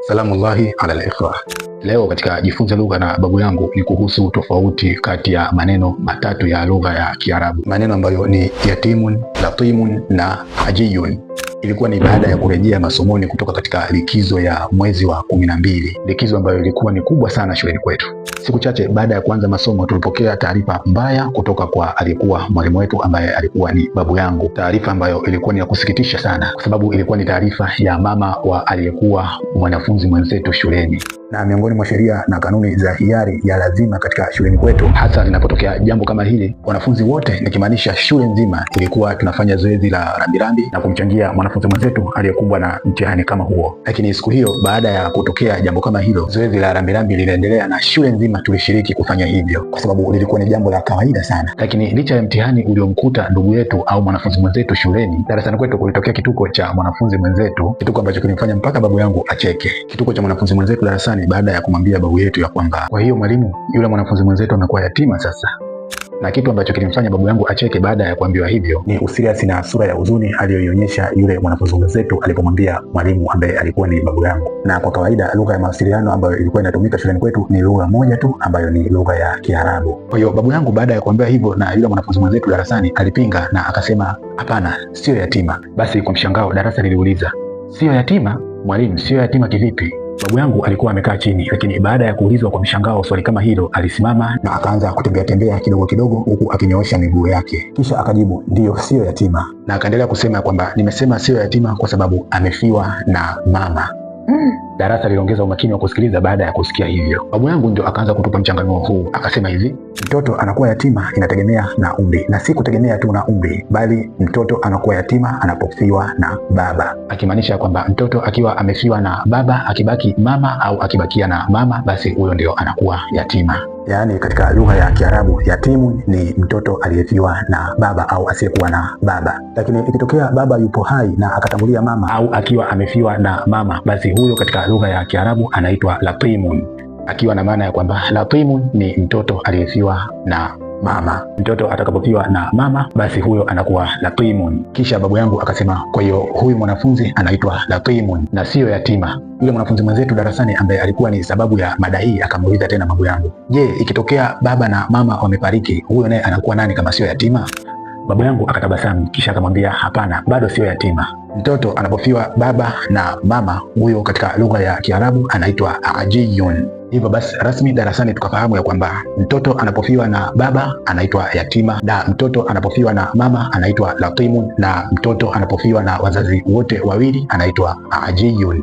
Salamullahi ala al-ikhwa. Leo katika jifunze lugha na babu yangu ni kuhusu tofauti kati ya maneno matatu ya lugha ya Kiarabu, maneno ambayo ni yatimun, latimun na ajiyun. Ilikuwa ni baada ya kurejea masomoni kutoka katika likizo ya mwezi wa 12, likizo ambayo ilikuwa ni kubwa sana shuleni kwetu. Siku chache baada ya kuanza masomo tulipokea taarifa mbaya kutoka kwa aliyekuwa mwalimu wetu ambaye alikuwa ni babu yangu, taarifa ambayo ilikuwa ni ya kusikitisha sana, kwa sababu ilikuwa ni taarifa ya mama wa aliyekuwa mwanafunzi mwenzetu shuleni. Na miongoni mwa sheria na kanuni za hiari ya lazima katika shuleni kwetu, hasa linapotokea jambo kama hili, wanafunzi wote, nikimaanisha shule nzima, ilikuwa tunafanya zoezi la rambirambi na kumchangia mwanafunzi mwenzetu aliyekumbwa na mtihani kama huo. Lakini siku hiyo, baada ya kutokea jambo kama hilo, zoezi la rambirambi linaendelea na shule nzima tulishiriki kufanya hivyo, kwa sababu lilikuwa ni jambo la kawaida sana. Lakini licha ya mtihani uliomkuta ndugu yetu au mwanafunzi mwenzetu shuleni, darasani kwetu kulitokea kituko cha mwanafunzi mwenzetu, kituko ambacho kilimfanya mpaka babu yangu acheke. Kituko cha mwanafunzi mwenzetu darasani baada ya kumwambia babu yetu ya kwamba, kwa hiyo mwalimu, yule mwanafunzi mwenzetu amekuwa yatima sasa. Na kitu ambacho kilimfanya babu yangu acheke baada ya kuambiwa hivyo ni usiriasi na sura ya huzuni aliyoionyesha yule mwanafunzi mwenzetu alipomwambia mwalimu ambaye alikuwa ni babu yangu. Na kwa kawaida lugha ya mawasiliano ambayo ilikuwa inatumika shuleni kwetu ni lugha moja tu, ambayo ni lugha ya Kiarabu. Kwa hiyo babu yangu baada ya kuambiwa hivyo na yule mwanafunzi mwenzetu darasani, alipinga na akasema, hapana, sio yatima. Basi kwa mshangao darasa liliuliza, sio yatima mwalimu? Sio yatima kivipi? Babu yangu alikuwa amekaa chini, lakini baada ya kuulizwa kwa mshangao swali kama hilo, alisimama na akaanza kutembea tembea kidogo kidogo, huku akinyoosha miguu yake, kisha akajibu, ndiyo, sio yatima. Na akaendelea kusema kwamba nimesema sio yatima kwa sababu amefiwa na mama. Darasa liliongeza umakini wa kusikiliza baada ya kusikia hivyo. Babu yangu ndio akaanza kutupa mchanganuo huu, akasema hivi, mtoto anakuwa yatima inategemea na umri, na si kutegemea tu na umri, bali mtoto anakuwa yatima anapofiwa na baba, akimaanisha kwamba mtoto akiwa amefiwa na baba, akibaki mama au akibakia na mama, basi huyo ndio anakuwa yatima. Yaani katika lugha ya Kiarabu, yatimu ni mtoto aliyefiwa na baba au asiyekuwa na baba. Lakini ikitokea baba yupo hai na akatangulia mama, au akiwa amefiwa na mama, basi huyo katika lugha ya Kiarabu anaitwa latimun, akiwa na maana ya kwamba latimun ni mtoto aliyefiwa na mama. Mtoto atakapofiwa na mama, basi huyo anakuwa latimun. Kisha babu yangu akasema, kwa hiyo huyu mwanafunzi anaitwa latimun na sio yatima. Yule mwanafunzi mwenzetu darasani ambaye alikuwa ni sababu ya mada hii akamuuliza tena babu yangu, je, ikitokea baba na mama wamefariki, huyo naye anakuwa nani kama sio yatima? Babu yangu akatabasamu kisha akamwambia, hapana, bado sio yatima. Mtoto anapofiwa baba na mama, huyo katika lugha ya Kiarabu anaitwa ajiyun. Hivyo basi rasmi darasani tukafahamu ya kwamba mtoto anapofiwa na baba anaitwa yatima, na mtoto anapofiwa na mama anaitwa latimun, na mtoto anapofiwa na wazazi wote wawili anaitwa ajiyun.